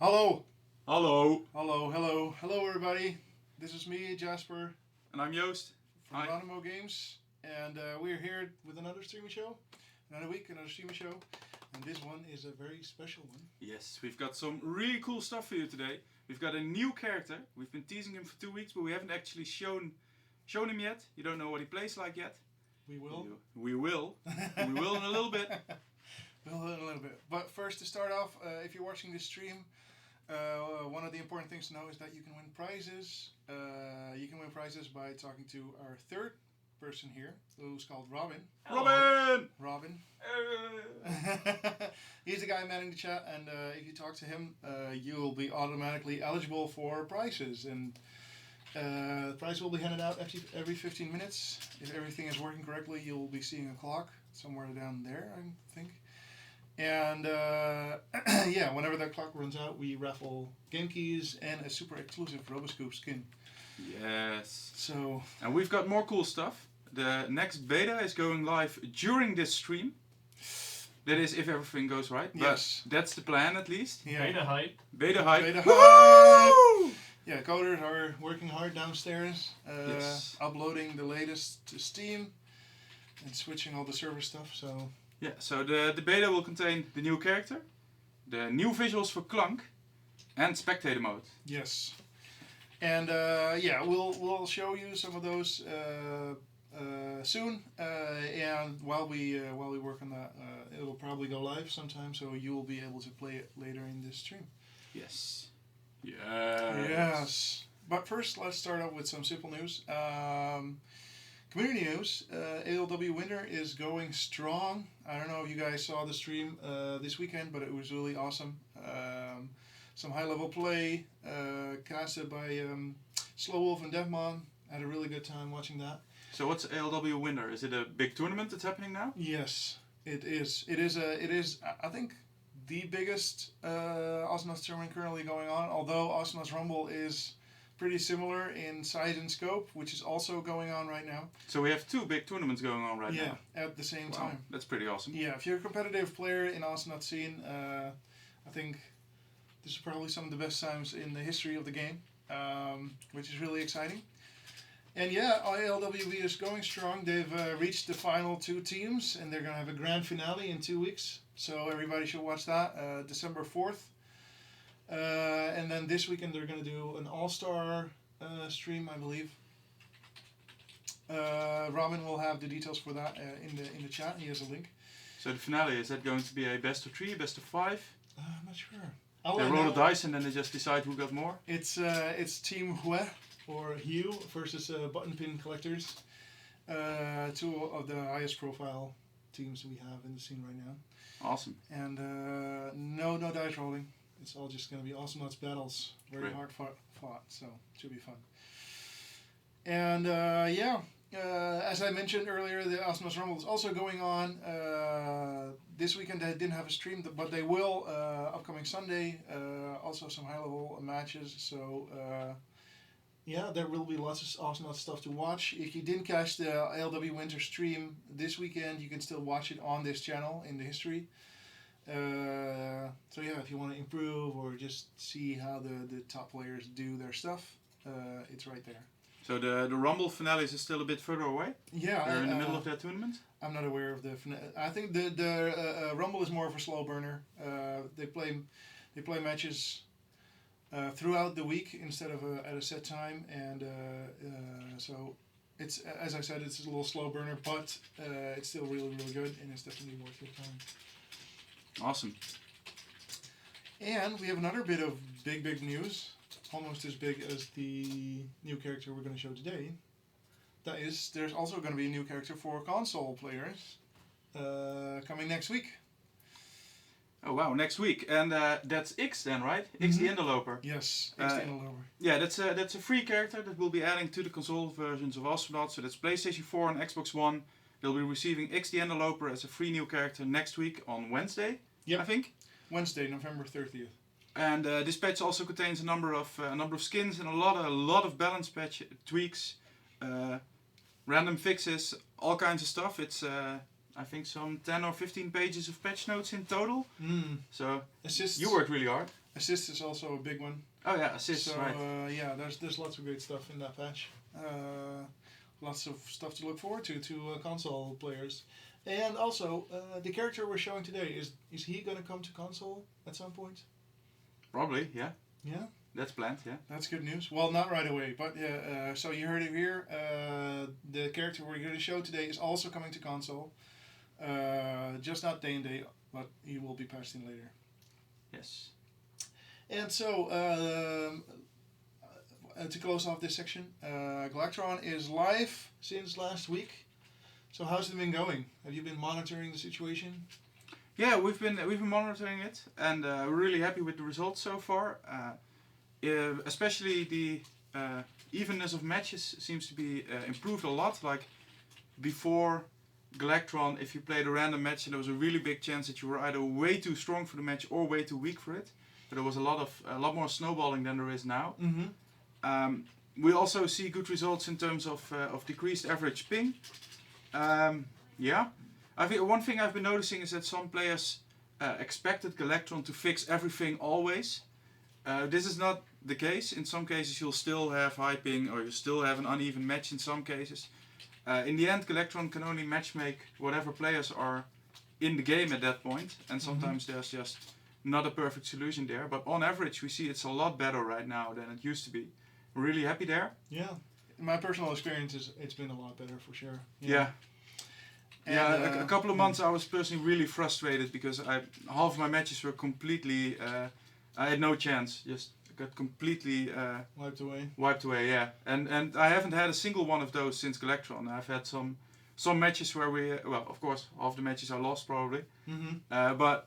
Hello. Hallo. Hello everybody. This is me, Jasper, And I'm Joost. from Hi. Ronimo Games, and we're here with another Streamisho. Another week, another Streamisho, and this one is a very special one. Yes, we've got some really cool stuff for you today. We've got a new character. We've been teasing him for 2 weeks, but we haven't actually shown him yet. You don't know what he plays like yet. We will. We will. We will in a little bit. We'll in a little bit. But first, to start off, if you're watching this stream, one of the important things to know is that you can win prizes. You can win prizes by talking to our third person here, who's called Robin. Robin! He's the guy manning the chat, and if you talk to him, you will be automatically eligible for prizes. And the prize will be handed out every 15 minutes. If everything is working correctly, you'll be seeing a clock somewhere down there, I think. And yeah, whenever that clock runs out, we raffle game keys and a super exclusive Roboscoop skin. Yes. So. And we've got more cool stuff. The next beta is going live during this stream. That is, if everything goes right. Yes. But that's the plan, at least. Yeah. Beta hype. Beta hype. Beta hype. Yeah, coders are working hard downstairs, Yes. uploading the latest to Steam and switching all the server stuff. So. Yeah, so the beta will contain the new character, the new visuals for Clunk, and Spectator mode. Yes. And yeah, we'll show you some of those soon. And while we work on that, it'll probably go live sometime, so you will be able to play it later in this stream. Yes. Yes. But first, let's start off with some simple news. Community news. ALW Winter is going strong. I don't know if you guys saw the stream this weekend, but it was really awesome. Some high-level play casted by Slow Wolf and Devmon. Had a really good time watching that. So what's ALW Winter? Is it a big tournament that's happening now? Yes, it is. It is. I think the biggest Osnos tournament currently going on. Although Osnos Rumble is pretty similar in size and scope, which is also going on right now. So we have 2 big tournaments going on right now. Yeah, at the same time. That's pretty awesome. Yeah, if you're a competitive player in Osnos scene, I think this is probably some of the best times in the history of the game, which is really exciting. And yeah, ALWV is going strong. They've reached the final 2 teams, and they're going to have a grand finale in 2 weeks. So everybody should watch that, December 4th. And then this weekend they're going to do an all-star stream, I believe. Robin will have the details for that in the chat. He has a link. So the finale, is that going to be a best of 3, best of 5? I'm not sure. They roll the dice and then they just decide who got more? It's Team Hue or Hue versus Button Pin Collectors. 2 of the highest profile teams we have in the scene right now. Awesome. And no dice rolling. It's all just going to be awesome nuts battles. Very Great. hard fought, so it should be fun. And yeah, as I mentioned earlier, the Osmos Rumble is also going on. This weekend they didn't have a stream, but they will upcoming Sunday. Also some high-level matches. So yeah, there will be lots of awesome stuff to watch. If you didn't catch the ALW Winter stream this weekend, you can still watch it on this channel in the history. So yeah, if you want to improve or just see how the top players do their stuff, it's right there. So the Rumble finales is still a bit further away? Yeah. They're in the middle of that tournament? I'm not aware of the I think the Rumble is more of a slow burner. They play matches throughout the week instead of at a set time, and so it's, as I said, it's a little slow burner, but it's still really good, and it's definitely worth your time. Awesome. And we have another bit of big news, almost as big as the new character we're going to show today. That is, there's also going to be a new character for console players coming next week. Oh wow, next week. And that's X then, right? X the Interloper. Yes, X the Interloper. Yeah, that's a free character that we'll be adding to the console versions of Astronaut. So that's PlayStation 4 and Xbox One. They'll be receiving X the Interloper as a free new character next week on Wednesday, I think. Wednesday, November 30th. And this patch also contains a number of skins and a lot of balance patch tweaks, random fixes, all kinds of stuff. It's I think some 10 or 15 pages of patch notes in total. So it's just, you worked really hard. Assist is also a big one. Oh yeah, assists, So right. yeah, there's lots of great stuff in that patch. Lots of stuff to look forward to console players. And also, the character we're showing today, is he going to come to console at some point? Probably, yeah. Yeah? That's planned, yeah. That's good news. Well, not right away, but yeah, so you heard it here. The character we're going to show today is also coming to console. Just not day and date, but he will be patched in later. Yes. And so, to close off this section, Galactron is live since last week. So how's it been going? Have you been monitoring the situation? Yeah, we've been monitoring it, and we're really happy with the results so far. Especially the evenness of matches seems to be improved a lot. Like before Galactron, if you played a random match, there was a really big chance that you were either way too strong for the match or way too weak for it. But there was a lot more snowballing than there is now. Mm-hmm. We also see good results in terms of decreased average ping. Yeah, I think one thing I've been noticing is that some players expected Galactron to fix everything always. This is not the case. In some cases you'll still have high ping, or you still have an uneven match in some cases. In the end, Galactron can only matchmake whatever players are in the game at that point, and sometimes there's just not a perfect solution there. But on average we see it's a lot better right now than it used to be. We're really happy there. Yeah. In my personal experience, it's been a lot better for sure. Yeah. And, Yeah, a couple of months I was personally really frustrated because half of my matches were completely, I had no chance, just got completely wiped away. Yeah, and I haven't had a single one of those since Galactron. I've had some matches where well, of course, half the matches I lost probably, but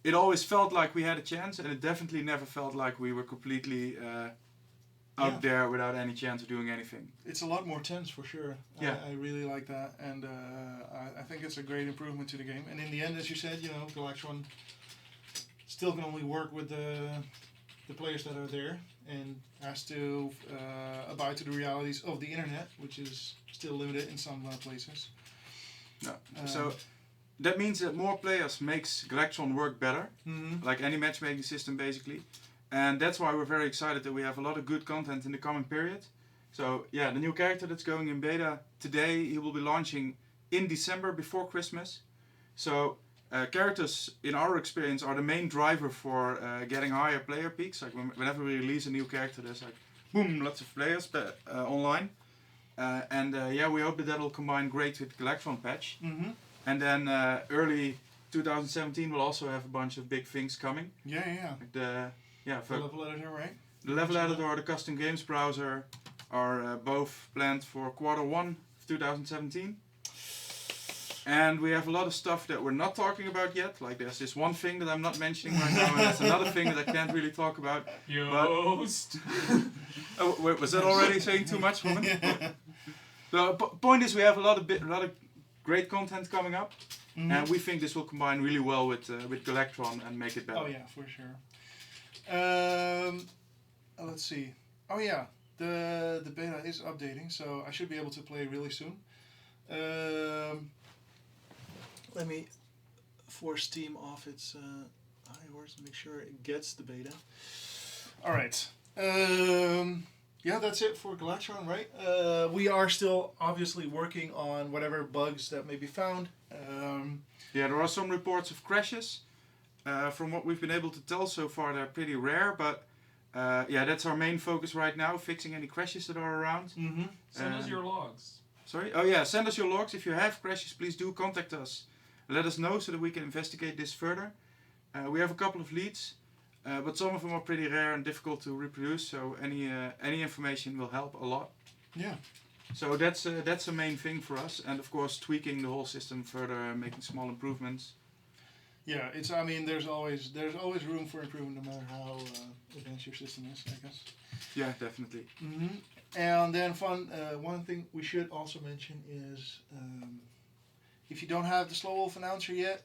it always felt like we had a chance, and it definitely never felt like we were completely out there without any chance of doing anything. It's a lot more tense for sure. Yeah. I really like that, and I think it's a great improvement to the game. And in the end, as you said, Galactron still can only work with the players that are there, and has to abide to the realities of the internet, which is still limited in some places. No. So that means that more players makes Galactron work better, like any matchmaking system basically. And that's why we're very excited that we have a lot of good content in the coming period. So yeah, the new character that's going in beta today, he will be launching in December before Christmas. So characters, in our experience, are the main driver for getting higher player peaks. Like whenever we release a new character, there's like boom, lots of players online. Yeah, we hope that will combine great with Galactron patch. And then early 2017 we'll also have a bunch of big things coming. Yeah. Like the level editor, right? The level editor or the custom games browser are both planned for Q1 of 2017. And we have a lot of stuff that we're not talking about yet. Like there's this one thing that I'm not mentioning right now, and there's another thing that I can't really talk about. Yoast! Oh, wait, was that already saying too much, woman? The point is we have a lot of great content coming up, and we think this will combine really well with Galactron and make it better. Oh yeah, for sure. Let's see. Oh yeah, the beta is updating, so I should be able to play really soon. Let me force Steam off its iOS and make sure it gets the beta. All right. Yeah, that's it for Galactron, right? We are still obviously working on whatever bugs that may be found. Yeah, there are some reports of crashes. From what we've been able to tell so far, they're pretty rare, but yeah, that's our main focus right now, fixing any crashes that are around. Send us your logs. Sorry? Oh yeah, send us your logs. If you have crashes, please do contact us. Let us know so that we can investigate this further. We have a couple of leads, but some of them are pretty rare and difficult to reproduce, so any information will help a lot. Yeah. So that's a main thing for us, and of course tweaking the whole system further, making small improvements. Yeah, I mean, there's always room for improvement, no matter how advanced your system is, I guess. Yeah, definitely. And then one thing we should also mention is, if you don't have the Slow Wolf announcer yet,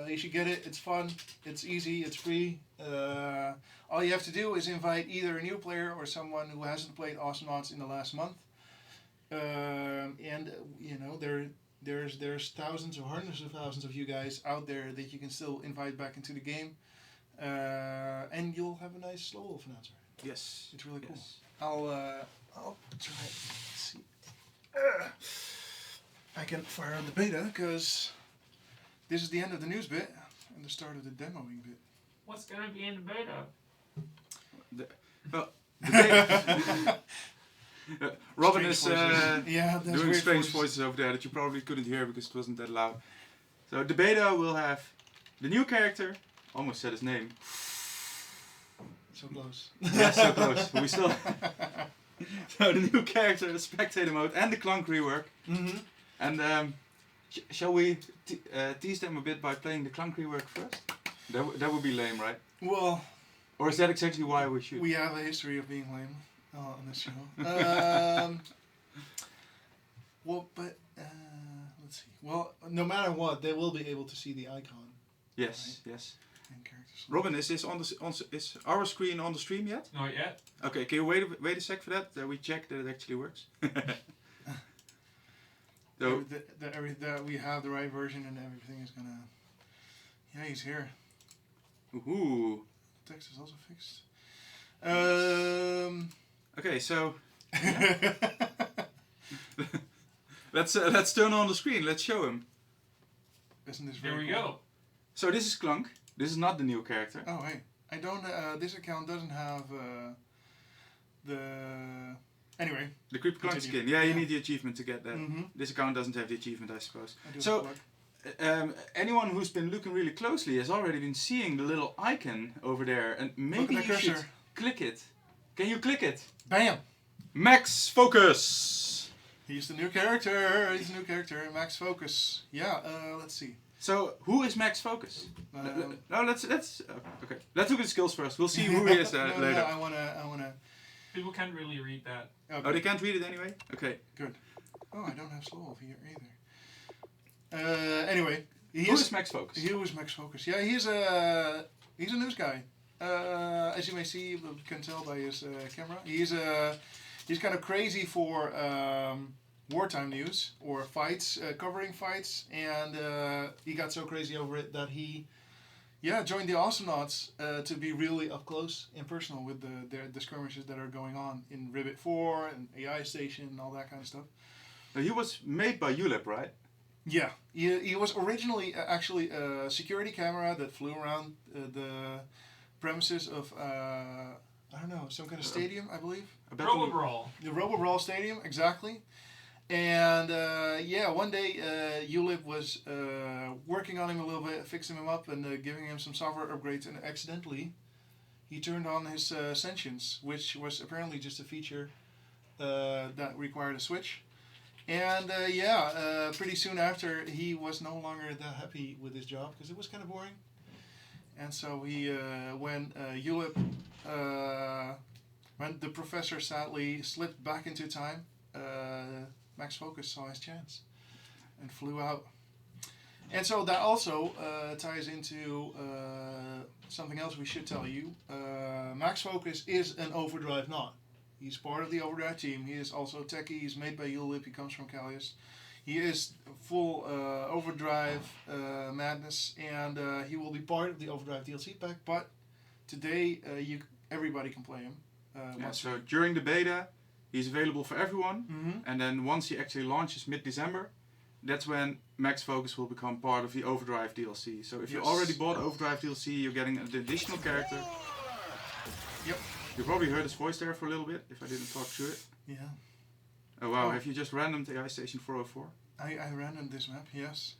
you should get it. It's fun, it's easy, it's free. All you have to do is invite either a new player or someone who hasn't played Astronauts in the last month. And there's thousands or hundreds of thousands of you guys out there that you can still invite back into the game. And you'll have a nice slow wolf announcer. Yes. It's really cool. Yes. I'll try it. Let's see. I can fire on the beta because this is the end of the news bit and the start of the demoing bit. What's gonna be in the beta? The beta. Robin Strange is voices. Yeah, that's doing weird strange voices over there that you probably couldn't hear because it wasn't that loud. So the beta will have the new character. Almost said his name. So close. Yeah, so close. We still. So the new character, the Spectator mode, and the Clunk rework. Mm-hmm. And shall we tease them a bit by playing the Clunk rework first? That would be lame, right? Well, Or is that exactly why we should? we have a history of being lame on this show. Well, but let's see. Well, no matter what, they will be able to see the icon Yes, yes. and characters. Robin, is this is our screen on the stream yet? Not yet. Okay, can you wait a sec for that? That we check that it actually works. So That we have the right version and everything is gonna. Yeah, he's here. ooh. Text is also fixed. Okay, so let's turn on the screen. Let's show him. Isn't this There very we cool? go. So this is Clunk. This is not the new character. Oh, hey. I don't. This account doesn't have the. Anyway. The Creepy Clunk Continue. skin. Yeah, you Yeah. need the achievement to get that. Mm-hmm. This account doesn't have the achievement, I suppose. I do So, have anyone who's been looking really closely has already been seeing the little icon over there, and maybe Look at you that should cursor. click it. Can you click it? Bam! Max Focus. He's the new character. He's the new character. Max Focus. Yeah. Let's see. So, who is Max Focus? Um, No, let's okay. Let's look at the skills first. We'll see who he is no, later. No, I wanna. People can't really read that. Okay. Oh, they can't read it anyway. Okay. Oh, I don't have slow wolf here either. Anyway, Who is Max Focus? He was Max Focus. Yeah, he's a news guy. As you may see, you can tell by his camera. He's kind of crazy for wartime news or fights, covering fights, and he got so crazy over it that he joined the Astronauts to be really up close and personal with the skirmishes that are going on in Ribbit 4 and AI Station and all that kind of stuff. Now, he was made by ULEP, right? Yeah, he was originally actually a security camera that flew around the premises of, I don't know, some kind of stadium, I believe. Robo-Brawl. The Robo-Brawl Stadium, exactly. And one day ULIP was working on him a little bit, fixing him up and giving him some software upgrades, and accidentally he turned on his sentience, which was apparently just a feature that required a switch. And pretty soon after, he was no longer that happy with his job because it was kind of boring. And so he, when the professor sadly slipped back into time, Max Focus saw his chance and flew out. And so that also ties into something else we should tell you. Max Focus is an Overdrive Naut. He's part of the Overdrive team. He is also a techie. He's made by ULIP. He comes from Callius. He is full Overdrive madness, and he will be part of the Overdrive DLC pack. But today, everybody can play him. So during the beta, he's available for everyone, Mm-hmm. and then once he actually launches mid-December, that's when Max Focus will become part of the Overdrive DLC. So if you already bought Overdrive DLC, you're getting an additional character. Yep. You probably heard his voice there for a little bit, if I didn't talk through it. Yeah. Oh wow, Oh. have you just randomed AI Station 404? I randomed this map, yes.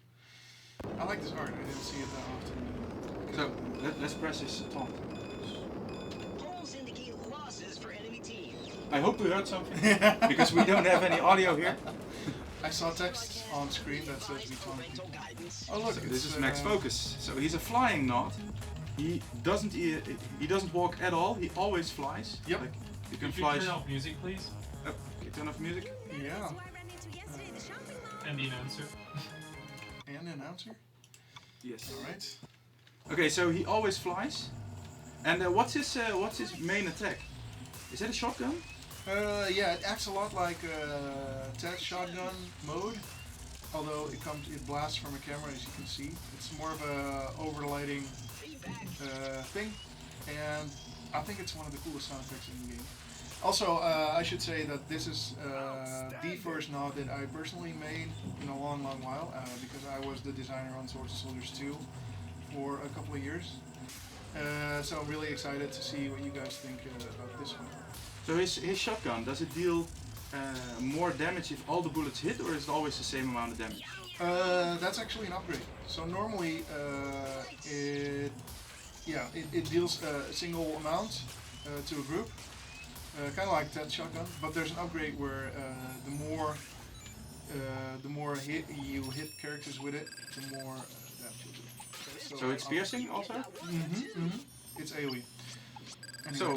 I like this art. I didn't see it that often. So, let's press his taunt. Polls indicate losses for enemy team. I hope we heard something, because we don't have any audio here. I saw text on screen that says we told people. Guidance. Oh look, So it's, this is Max Focus. So he's a flying Naut. He doesn't walk at all. He always flies. Yep. Like, you can Could you fly. turn off music, please? Oh, okay, turn off music. Yeah. And the announcer. And announcer. Yes. All right. Okay, so he always flies. And what's his main attack? Is that a shotgun? Yeah, it acts a lot like Ted's shotgun mode. Although it blasts from a camera, as you can see. It's more of a overlighting thing, and I think it's one of the coolest sound effects in the game. Also, I should say that this is the first Naut that I personally made in a long, long while, because I was the designer on Swords and Soldiers 2 for a couple of years. So I'm really excited to see what you guys think about this one. So his shotgun, does it deal more damage if all the bullets hit, or is it always the same amount of damage? That's actually an upgrade. So normally it deals a single amount to a group, kind of like that shotgun. But there's an upgrade where the more you hit characters with it, the more damage you do. Okay, so it's piercing also? It's AoE. Anyway, So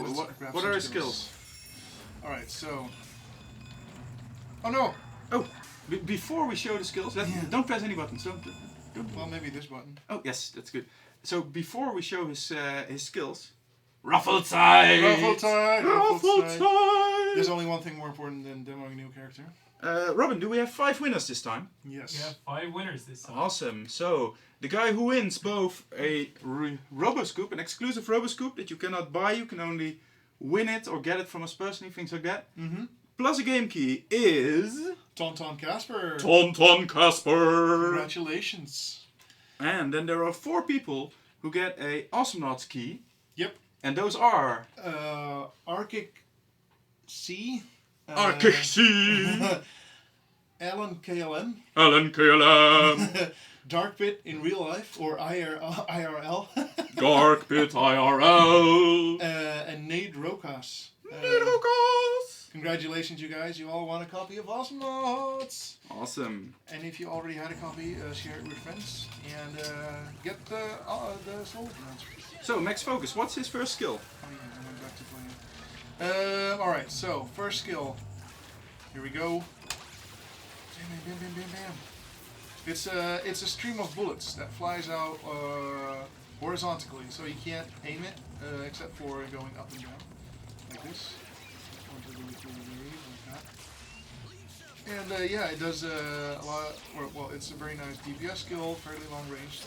what are his skills? All right, so. Oh no! Oh, before we show the skills, don't press any buttons. Don't. Well, maybe this button. Oh yes, that's good. So before we show his skills, Raffle time! Raffle time! Raffle time! There's only one thing more important than demoing a new character. Robin, do we have 5 winners this time? Yes. We have 5 winners this time. Awesome. So the guy who wins both a Roboscoop, an exclusive Roboscoop that you cannot buy, you can only win it or get it from us personally, things like that. Plus a game key is Tonton Casper. Tonton Casper. Congratulations. And then there are 4 people who get a Awesome Nauts key. Yep. And those are Arctic C. Arctic C. Alan KLM. Alan KLM. Dark Pit in real life or IRL. Dark Pit IRL. And Nate Rokas. Nate Rokas. Congratulations, you guys. You all won a copy of Awesome Nauts. Awesome. And if you already had a copy, share it with friends and get the soul transfer. So, Max Focus, what's his first skill? Oh yeah, I went back to playing. Alright, so first skill. Here we go. Bam, bam, bam, bam, bam. It's a stream of bullets that flies out horizontally, so you can't aim it except for going up and down, like this. Really cool like that. And yeah, it does a lot. Well, it's a very nice DPS skill, fairly long range.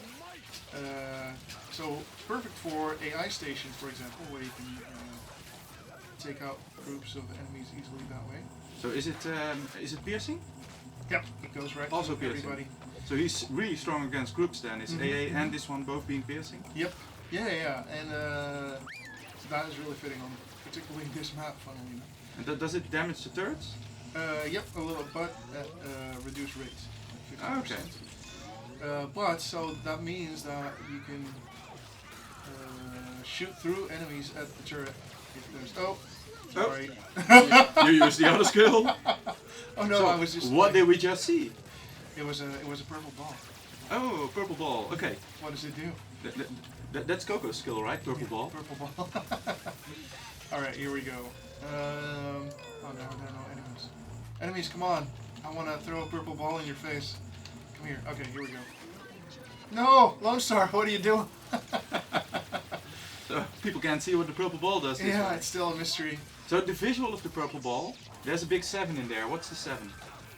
So perfect for AI stations, for example, where you can take out groups of enemies easily that way. So is it piercing? Yep, it goes right Also through piercing. everybody. So he's really strong against groups then. Is AA and this one both being piercing? Yep. Yeah, and that is really fitting on particularly this map, funnily enough. And does it damage the turrets? Yep, a little, but at reduced rate. 50%. Okay. But so that means that you can shoot through enemies at the turret. If there's sorry. You use the other skill. Oh no, So I was just. what did we just see? It was a purple ball. Oh, purple ball. Okay. What does it do? That's Coco's skill, right? Purple ball. Purple ball. All right, here we go. Oh no, enemies. Enemies, come on! I want to throw a purple ball in your face. Come here. Okay, here we go. No, Lone Star, what are you doing? So people can't see what the purple ball does. Yeah, it's still a mystery. So the visual of the purple ball, there's a big 7 in there. What's the 7?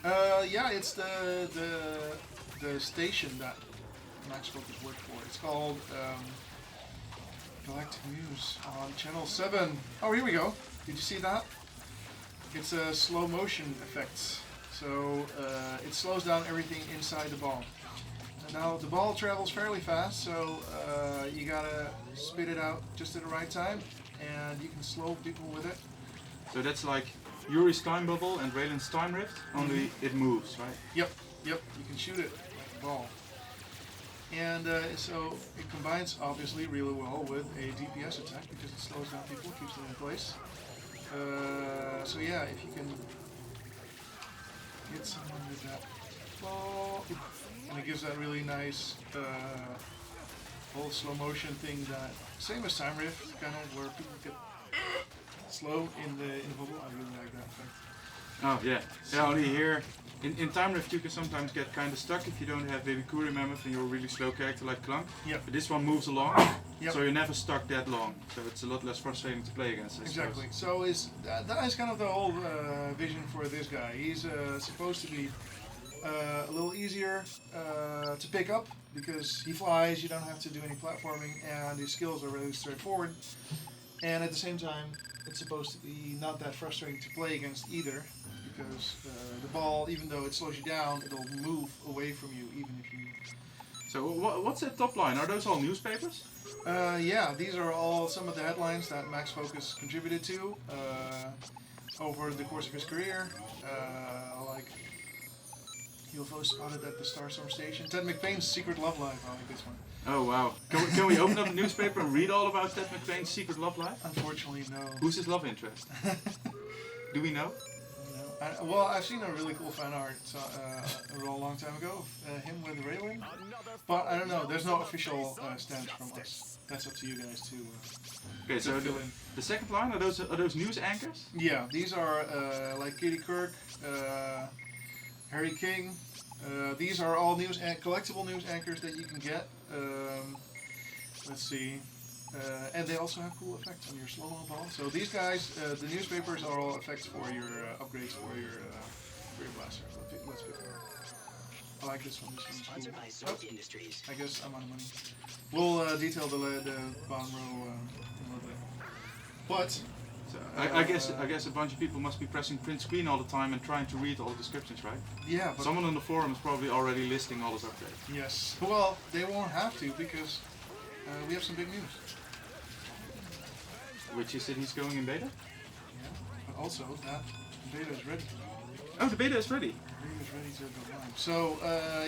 Yeah, it's the station that Max Focus worked for. It's called Galactic News on Channel 7. Oh, here we go. Did you see that? It's a slow motion effect. So it slows down everything inside the ball. And now the ball travels fairly fast, so you gotta spit it out just at the right time, and you can slow people with it. So that's like Yuri's time bubble and Raylan's time rift, only it moves, right? Yep. You can shoot it like a ball. And so it combines obviously really well with a DPS attack because it slows down people, keeps them in place. So yeah, if you can hit someone with that ball, and it gives that really nice whole slow motion thing that same as Time Rift, kind of where people get slow in the bubble. I really like that effect. Oh yeah. Yeah, only here in Time Rift you can sometimes get kind of stuck if you don't have Baby Kuri Mammoth and you're a really slow character like Clunk. Yep. But this one moves along, so you're never stuck that long. So it's a lot less frustrating to play against. I Exactly. suppose. So that is kind of the whole vision for this guy. He's supposed to be a little easier to pick up because he flies. You don't have to do any platforming, and his skills are really straightforward. And at the same time, it's supposed to be not that frustrating to play against either, because the ball, even though it slows you down, it'll move away from you even if you. So what's that top line? Are those all newspapers? Yeah, these are all some of the headlines that Max Focus contributed to over the course of his career. Like UFO spotted at the Starstorm station. Ted McPain's Secret Love Life. I like this one. Oh wow! Can we open up a newspaper and read all about Ted McPain's secret love life? Unfortunately, no. Who's his love interest? Do we know? Well, I've seen a really cool fan art a long time ago of him with Raylin, but I don't know. There's no official stance from us. That's up to you guys to. Okay, so the second line are those news anchors? Yeah, these are like Katie Kirk, Harry King. These are all collectible news anchors that you can get. Let's see. And they also have cool effects on your slow-mo ball. So these guys, the newspapers are all effects for your upgrades for your blaster. Let's pick one. I like this one. This one's Sponsored by cool. Soap Industries. I guess I'm out of money. We'll detail the bottom row in a little bit. But So I guess a bunch of people must be pressing print screen all the time and trying to read all the descriptions, right? yeah, but Someone on the forum is probably already listing all his upgrades. yes. Well, they won't have to because we have some big news. Which is that he's going in beta? Yeah, but also that beta is ready. Oh, the beta is ready. Beta is ready to go live. So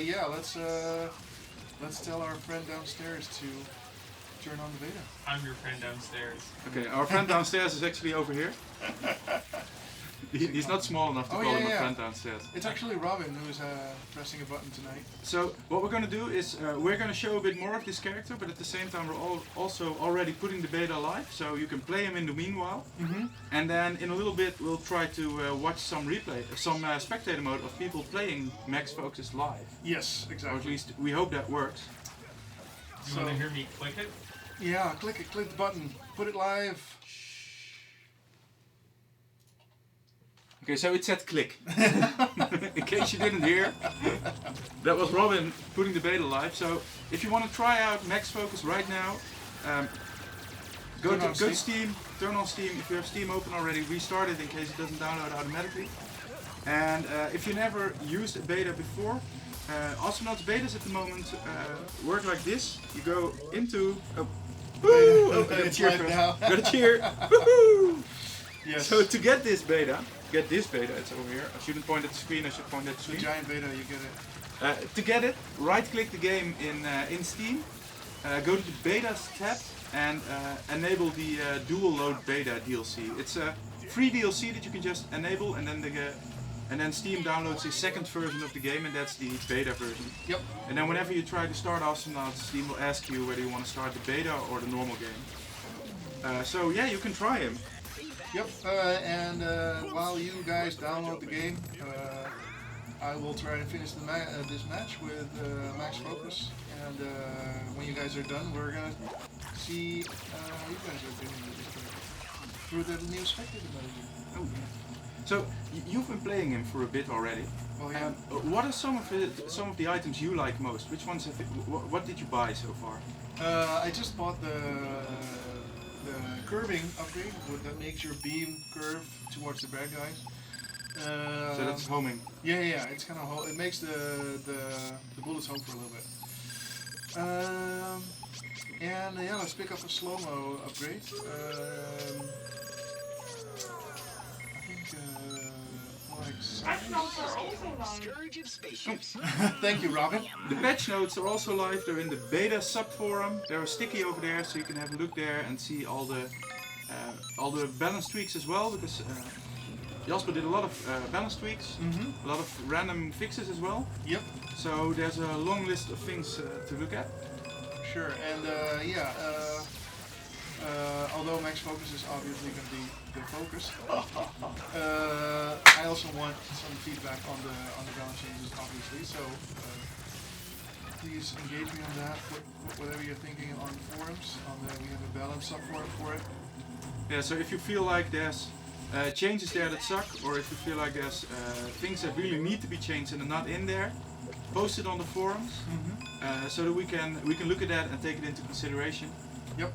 yeah, let's tell our friend downstairs to turn on the beta. I'm your friend downstairs. Okay, our friend downstairs is actually over here. He's not small enough to Oh, call yeah, him a yeah. friend downstairs. It's actually Robin who's pressing a button tonight. So what we're going to do is we're going to show a bit more of this character, but at the same time we're also already putting the beta live, so you can play him in the meanwhile. Mm-hmm. And then in a little bit we'll try to watch some spectator mode of people playing Max Focus live. Yes, Or exactly. at least we hope that works. You So- want to hear me click it? Yeah, click it, click the button, put it live. Okay, so it said click. In case you didn't hear, that was Robin putting the beta live. So if you want to try out Max Focus right now, go to Steam, turn on Steam. If you have Steam open already, restart it in case it doesn't download automatically. And if you never used a beta before, Astronauts betas at the moment work like this. You go into... Woo! Oh, I got a It's cheer live first. now. Got a cheer! Woohoo! Yes. So to get this beta, it's over here. I shouldn't point at the screen, I should point at the the screen. giant beta, you get it. To get it, right click the game in Steam, go to the betas tab and enable the dual load beta DLC. It's a free DLC that you can just enable and then Steam downloads the second version of the game, and that's the beta version. Yep. And then whenever you try to start Astronauts, Steam will ask you whether you want to start the beta or the normal game. So yeah, you can try him. Yep. And while you guys download the game, I will try to finish this match with Max Focus. And when you guys are done, we're gonna see how you guys are doing with this through the new Spectator mode. Oh. So you've been playing him for a bit already. Oh yeah. What are some of the items you like most? Which ones what did you buy so far? I just bought the curving upgrade that makes your beam curve towards the bad guys. So that's homing. Yeah, it's kind of it makes the bullets home for a little bit. And yeah, let's pick up a slow-mo upgrade. I think Scourge of spaceships. Thank you, Robin. The patch notes are also live. They're in the beta subforum. They're sticky over there, so you can have a look there and see all the balance tweaks as well. Because Jasper did a lot of balance tweaks, a lot of random fixes as well. Yep. So there's a long list of things to look at. Sure, and yeah. Although Max Focus is obviously going to be the focus, I also want some feedback on the balance changes, obviously. So please engage me on that. Whatever you're thinking on the forums, we have a balance subforum for it. Yeah. So if you feel like there's changes there that suck, or if you feel like there's things that really need to be changed and are not in there, post it on the forums so that we can look at that and take it into consideration. Yep.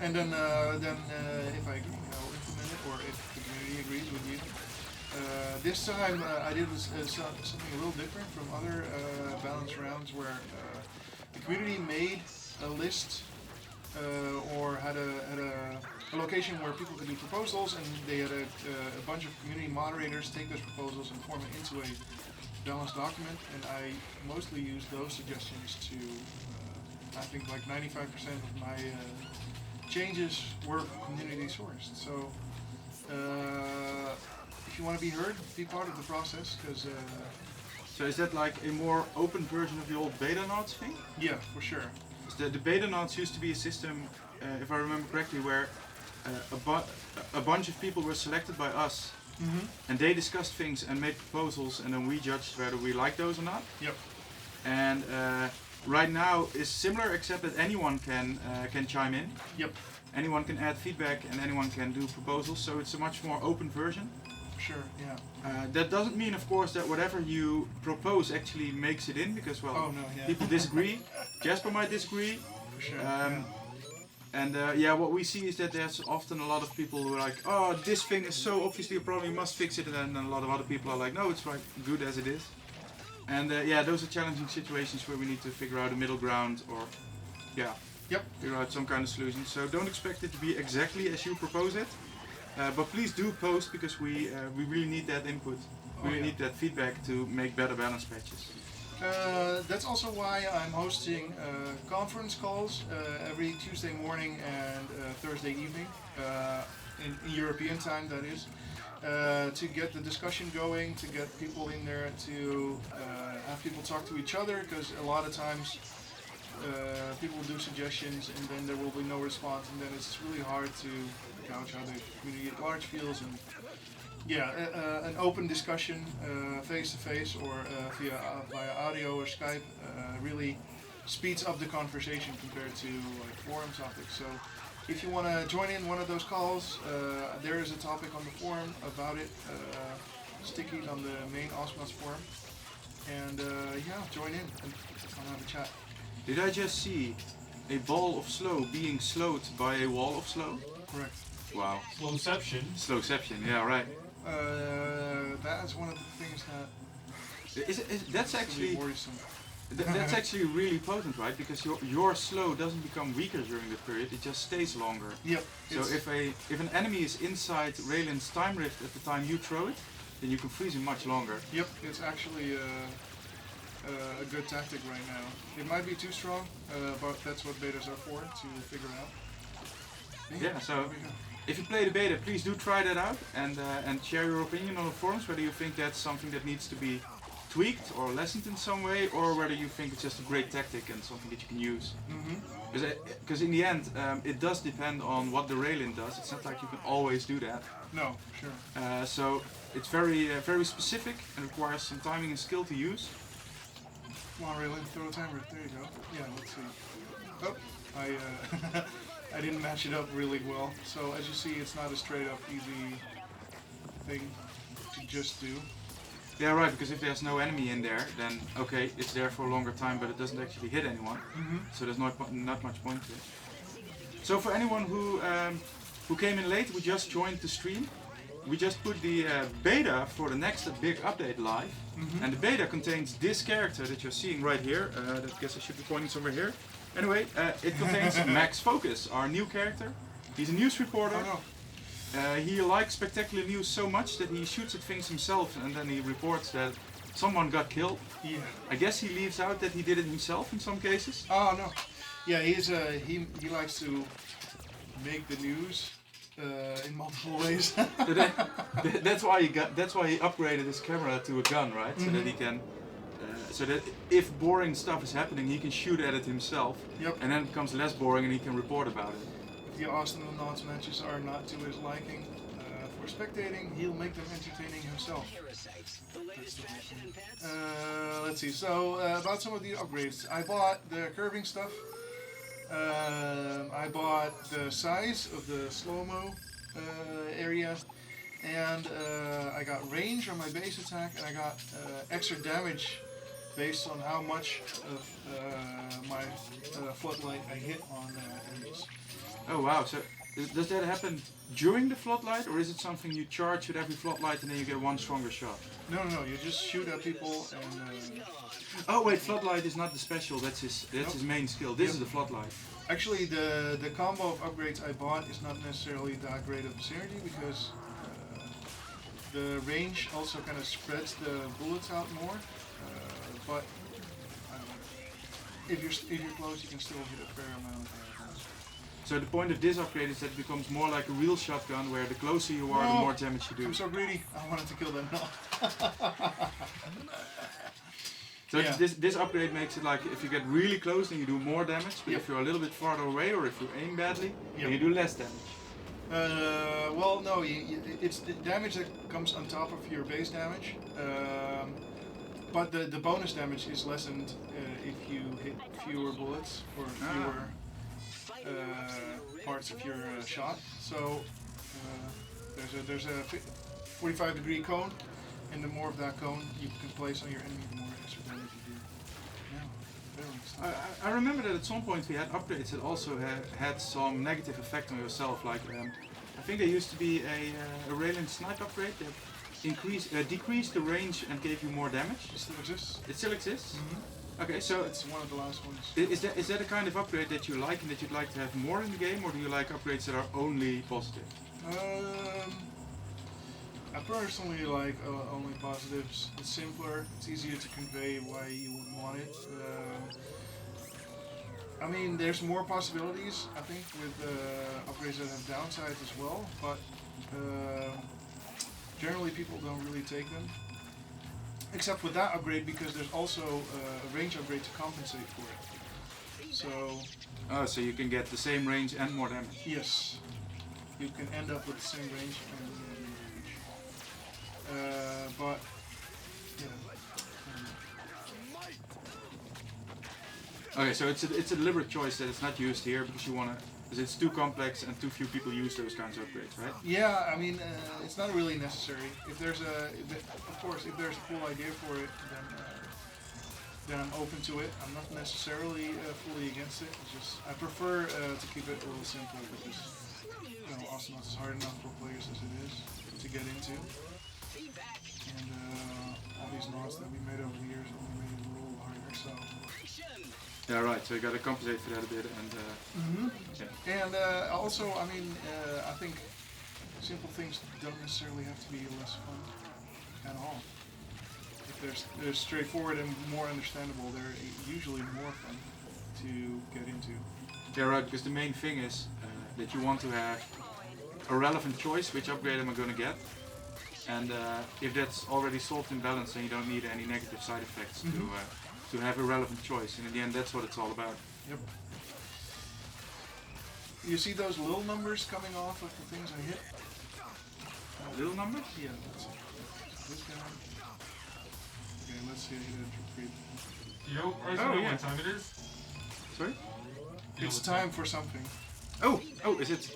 And then if I agree, I'll implement it, or if the community agrees with you. This time I did something a little different from other balance rounds where the community made a list or had a location where people could do proposals, and they had a bunch of community moderators take those proposals and form it into a balanced document, and I mostly used those suggestions to, I think like 95% of my changes were community sourced. So if you want to be heard, be part of the process, because So is that like a more open version of the old beta nodes thing? yeah, for sure. The beta nodes used to be a system, if I remember correctly, where a bunch of people were selected by us, and they discussed things and made proposals, and then we judged whether we like those or not. Yep. And right now is similar, except that anyone can chime in. Yep. Anyone can add feedback, and anyone can do proposals. So it's a much more open version. Sure. Yeah. That doesn't mean, of course, that whatever you propose actually makes it in, because well, Oh no. Yeah. people disagree. Jasper might disagree. For sure. And what we see is that there's often a lot of people who are like, oh, this thing is so obviously a problem, you must fix it, and then a lot of other people are like, no, it's right, good as it is. And those are challenging situations where we need to figure out a middle ground, or figure out some kind of solution. So don't expect it to be exactly as you propose it, but please do post, because we really need that input. We really need that feedback to make better balance patches. That's also why I'm hosting conference calls every Tuesday morning and Thursday evening, in European time, that is, to get the discussion going, to get people in there, to have people talk to each other, because a lot of times people will do suggestions and then there will be no response, and then it's really hard to gauge how the community at large feels. And an open discussion, face to face or via audio or Skype, really speeds up the conversation compared to like forum topics. So if you want to join in one of those calls, there is a topic on the forum about it, sticky on the main Osmods forum, and join in and have a chat. Did I just see a ball of slow being slowed by a wall of slow? Correct. Wow. Slowception. Slowception, yeah, right. That is one of the things that That's could be actually worrisome. that's actually really potent, right? Because your slow doesn't become weaker during the period; it just stays longer. Yep. So if an enemy is inside Raylan's time rift at the time you throw it, then you can freeze him much longer. Yep, it's actually a good tactic right now. It might be too strong, but that's what betas are for, to figure out. Yeah, so if you play the beta, please do try that out and share your opinion on the forums, whether you think that's something that needs to be tweaked or lessened in some way, or whether you think it's just a great tactic and something that you can use. Because in the end, it does depend on what the Raylin does. It's not like you can always do that. No, sure. So it's very specific and requires some timing and skill to use. Come on, Raylan, throw a timer. There you go. Yeah, let's see. Oh, I didn't match it up really well. So as you see, it's not a straight up easy thing to just do. Yeah, right, because if there's no enemy in there, then okay, it's there for a longer time, but it doesn't actually hit anyone. So there's not much point to it. So for anyone who came in late, we just joined the stream. We just put the beta for the next big update live, and the beta contains this character that you're seeing right here. I guess I should be pointing somewhere here. Anyway, it contains Max Focus, our new character. He's a news reporter. Oh, no. He likes spectacular news so much that he shoots at things himself, and then he reports that someone got killed. Yeah. I guess he leaves out that he did it himself in some cases. Oh no. Yeah, he likes to make the news in multiple ways. So that's why he upgraded his camera to a gun, right? So that he can, so that if boring stuff is happening, he can shoot at it himself. Yep. And then it becomes less boring, and he can report about it. If the Austin and Naut matches are not to his liking for spectating, he'll make them entertaining himself. Let's see. So about some of the upgrades, I bought the curving stuff. I bought the size of the slow-mo area, and I got range on my base attack, and I got extra damage based on how much of my floodlight I hit on enemies. Oh wow, so does that happen during the floodlight, or is it something you charge with every floodlight and then you get one stronger shot? No, you just shoot at people and... Oh wait, floodlight is not the special, that's his main skill. This is the floodlight. Actually, the combo of upgrades I bought is not necessarily that great of synergy because the range also kind of spreads the bullets out more. But I don't know. If you're close, you can still hit a fair amount. So the point of this upgrade is that it becomes more like a real shotgun, where the closer you are, the more damage you do. I'm so greedy. I wanted to kill them now. So Yeah. this upgrade makes it like if you get really close, then you do more damage. But if you're a little bit farther away, or if you aim badly, then you do less damage. Well, no, it's the damage that comes on top of your base damage. But the bonus damage is lessened if you hit fewer bullets or fewer parts of your shot. So there's a 45-degree cone, and the more of that cone you can place on your enemy, the more extra damage you do. Yeah, very nice. I remember that at some point we had upgrades that also had some negative effect on yourself. Like I think there used to be a Raylan snipe upgrade that decreased the range and gave you more damage. It still exists. It still exists? Mm-hmm. Okay, so It's one of the last ones. is that a kind of upgrade that you like and that you'd like to have more in the game, or do you like upgrades that are only positive? I personally like only positives. It's simpler. It's easier to convey why you would want it. I mean, there's more possibilities, I think, with upgrades that have downsides as well, but generally people don't really take them. Except with that upgrade, because there's also a range upgrade to compensate for it. So... Oh, so you can get the same range and more damage. Yes. You can end up with the same range and more damage. But... Yeah. Okay, so it's a deliberate choice that it's not used here because you wanna, because it's too complex and too few people use those kinds of upgrades, right? Yeah, I mean, it's not really necessary. If there's of course, if there's a cool idea for it, then I'm open to it. I'm not necessarily fully against it. It's just I prefer to keep it a little simpler because Astronauts is hard enough for players as it is to get into, and all these Nauts that we made over the years only made it a little harder. So. Yeah, right. So you gotta compensate for that a bit, and yeah. And also, I mean, I think simple things don't necessarily have to be less fun at all. If they're straightforward and more understandable, they're usually more fun to get into. Yeah, right. Because the main thing is that you want to have a relevant choice. Which upgrade am I gonna get? And if that's already solved in balance, then you don't need any negative side effects to have a relevant choice. And in the end, that's what it's all about. Yep. You see those little numbers coming off of the things I hit? Little numbers? Yeah, that's it. This guy. Okay, let's see. I hit it for free. Yo, I Oh, know yeah. what time it is. Sorry? It's time for something. Oh, is it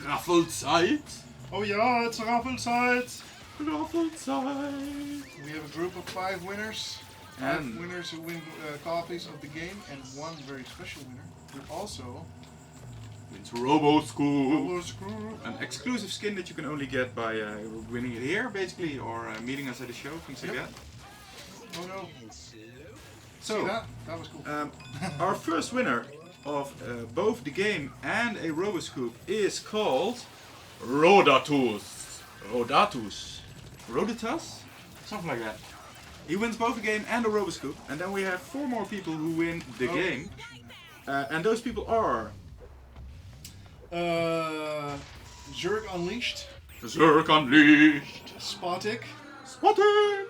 Raffle Zeit? Oh yeah, it's Raffle side. Raffle Zeit. We have a group of 5 winners. 5 winners who win copies of the game, and one very special winner who also It's RoboScoop. was group. An exclusive skin that you can only get by winning it here, basically, or meeting us at the show, things like Yep. that. Oh no. So, See that? That was cool. our first winner of both the game and a RoboScoop is called Rodatus. Rodatus? Something like that. He wins both the game and a RoboScoop, and then we have 4 more people who win the game. And those people are Zerg Unleashed, Zerk Unleashed, Spotic, Spotic,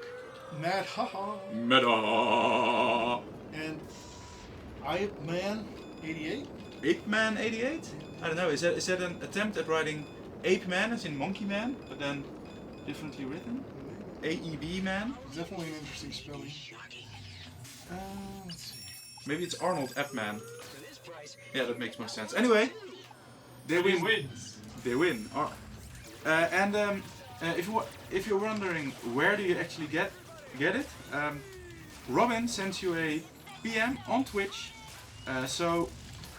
Mad Haha, Meta, and Man 88. Ape Man 88? I don't know, is that an attempt at writing Ape Man as in Monkey Man, but then differently written? AEB Man? Definitely an interesting spelling. Let's see. Maybe it's Arnold App Man. Yeah, that makes more sense. Anyway, they He win. wins. They win. If you're wondering where do you actually get it, Robin sends you a PM on Twitch. So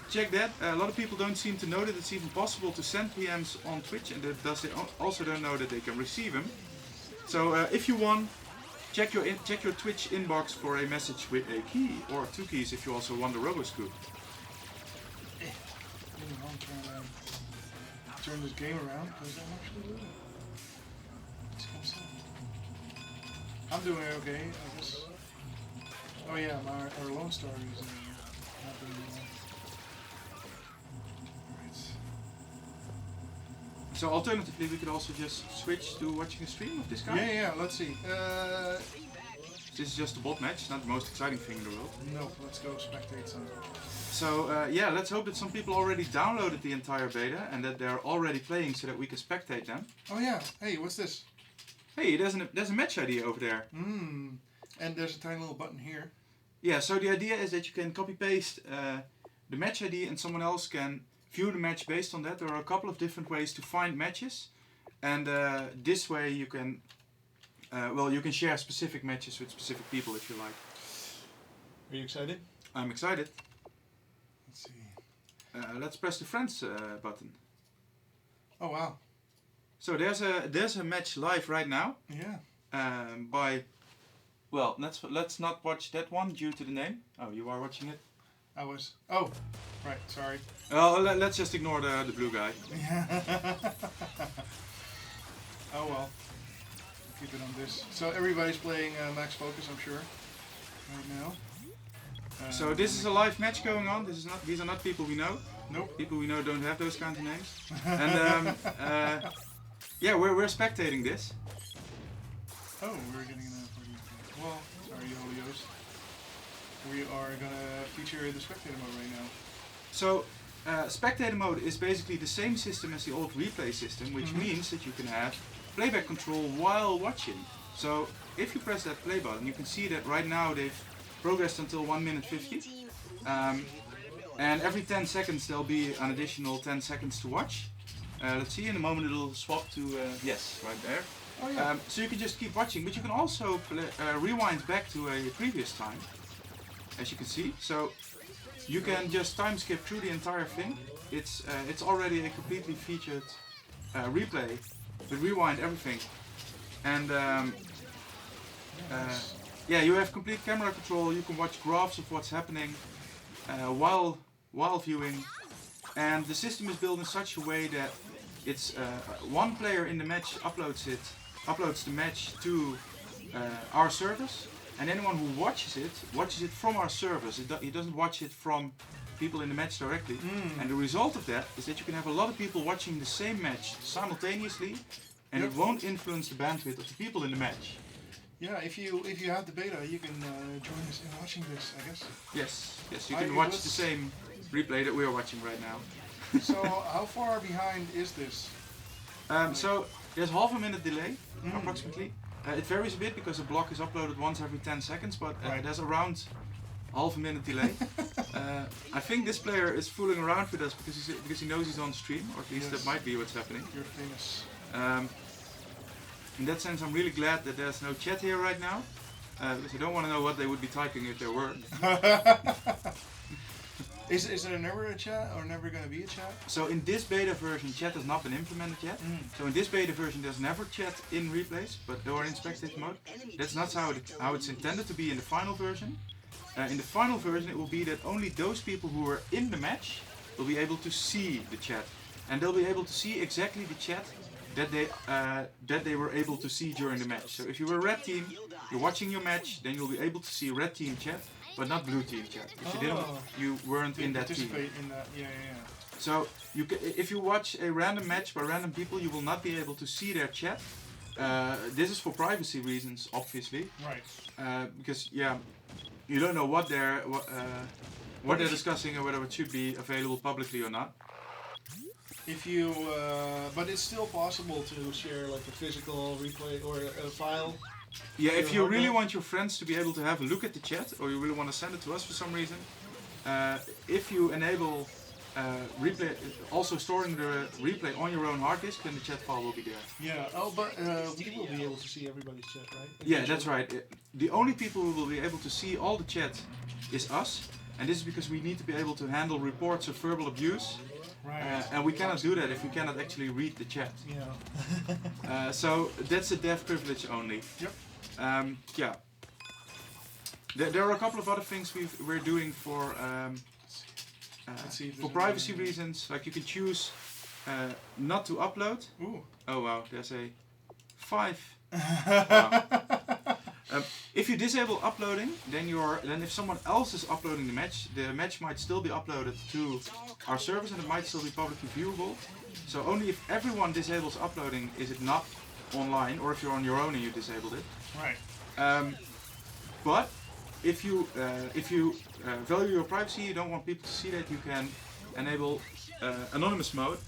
check that. A lot of people don't seem to know that it's even possible to send PMs on Twitch, and thus they also don't know that they can receive them. So if you want, check your Twitch inbox for a message with a key or 2 keys if you also want the RoboScoop. I'm trying to turn this game around because I'm actually losing. I'm doing okay, I guess. Oh yeah, our Lone Star is not doing well. Right. So alternatively, we could also just switch to watching a stream of this guy. Yeah, let's see. This is just a bot match, not the most exciting thing in the world. No, let's go spectate some. So yeah, let's hope that some people already downloaded the entire beta and that they're already playing so that we can spectate them. Oh yeah, hey, what's this? Hey, there's a match idea over there. And there's a tiny little button here. Yeah, so the idea is that you can copy paste the match ID and someone else can view the match based on that. There are a couple of different ways to find matches, and this way you can you can share specific matches with specific people if you like. Are you excited? I'm excited. Let's see. Let's press the friends button. Oh wow. So there's a match live right now. Yeah. By well, let's not watch that one due to the name. Oh, you are watching it. I was. Oh, right. Sorry. Oh, let's just ignore the blue guy. Oh well. Keep it on this. So everybody's playing Max Focus, I'm sure, right now. So this is a live match going on. These are not people we know. Nope. People we know don't have those kinds of names. And yeah, we're spectating this. Oh, we're getting an party. Well, sorry, Olios. We are gonna feature the spectator mode right now. So spectator mode is basically the same system as the old replay system, which means that you can have playback control while watching. So if you press that play button, you can see that right now they've progressed until 1 minute 50. And every 10 seconds there'll be an additional 10 seconds to watch. Let's see, in a moment it'll swap to, yes, right there. Oh yeah. So you can just keep watching, but you can also rewind back to a previous time, as you can see. So you can just time skip through the entire thing. It's already a completely featured replay with rewind everything. And yeah, you have complete camera control. You can watch graphs of what's happening while viewing, and the system is built in such a way that it's one player in the match uploads the match to our servers, and anyone who watches it from our servers. He doesn't watch it from people in the match directly. And the result of that is that you can have a lot of people watching the same match simultaneously, and it won't influence the bandwidth of the people in the match. Yeah, if you have the beta, you can join us in watching this, I guess. Yes, you can watch the same replay that we are watching right now. So how far behind is this? So there's half a minute delay, approximately. It varies a bit because a block is uploaded once every 10 seconds, but there's around half a minute delay. I think this player is fooling around with us because he knows he's on stream, or at least that might be what's happening. You're famous. In that sense, I'm really glad that there's no chat here right now, because I don't want to know what they would be typing if there were. Is there never a chat, or never going to be a chat? So in this beta version, chat has not been implemented yet. So in this beta version, there's never chat in replays, but or in spectator mode. That's not how it's intended to be in the final version. In the final version, it will be that only those people who are in the match will be able to see the chat, and they'll be able to see exactly the chat that they were able to see during the match. So if you were red team, you're watching your match, then you'll be able to see red team chat, but not blue team chat. If you weren't in that team. In that, yeah. So if you watch a random match by random people, you will not be able to see their chat. This is for privacy reasons, obviously. Right. Because you don't know what they're discussing or whether it should be available publicly or not. If you, but it's still possible to share like a physical replay or a file. Yeah, if you really want your friends to be able to have a look at the chat, or you really want to send it to us for some reason, if you enable replay, also storing the replay on your own hard disk, then the chat file will be there. Yeah. Oh, but we will be able to see everybody's chat, right? Yeah, that's right. The only people who will be able to see all the chat is us, and this is because we need to be able to handle reports of verbal abuse, Right. and we cannot do that if we cannot actually read the chat. Yeah. So that's a dev privilege only. Yep. Yeah. There are a couple of other things we're doing for Let's see if for there's privacy any- reasons. Like you can choose not to upload. Ooh. Oh wow, there's a 5. Wow. If you disable uploading, then if someone else is uploading the match might still be uploaded to our servers and it might still be publicly viewable. So only if everyone disables uploading is it not online, or if you're on your own and you disabled it. Right. But if you value your privacy, you don't want people to see that, you can enable anonymous mode.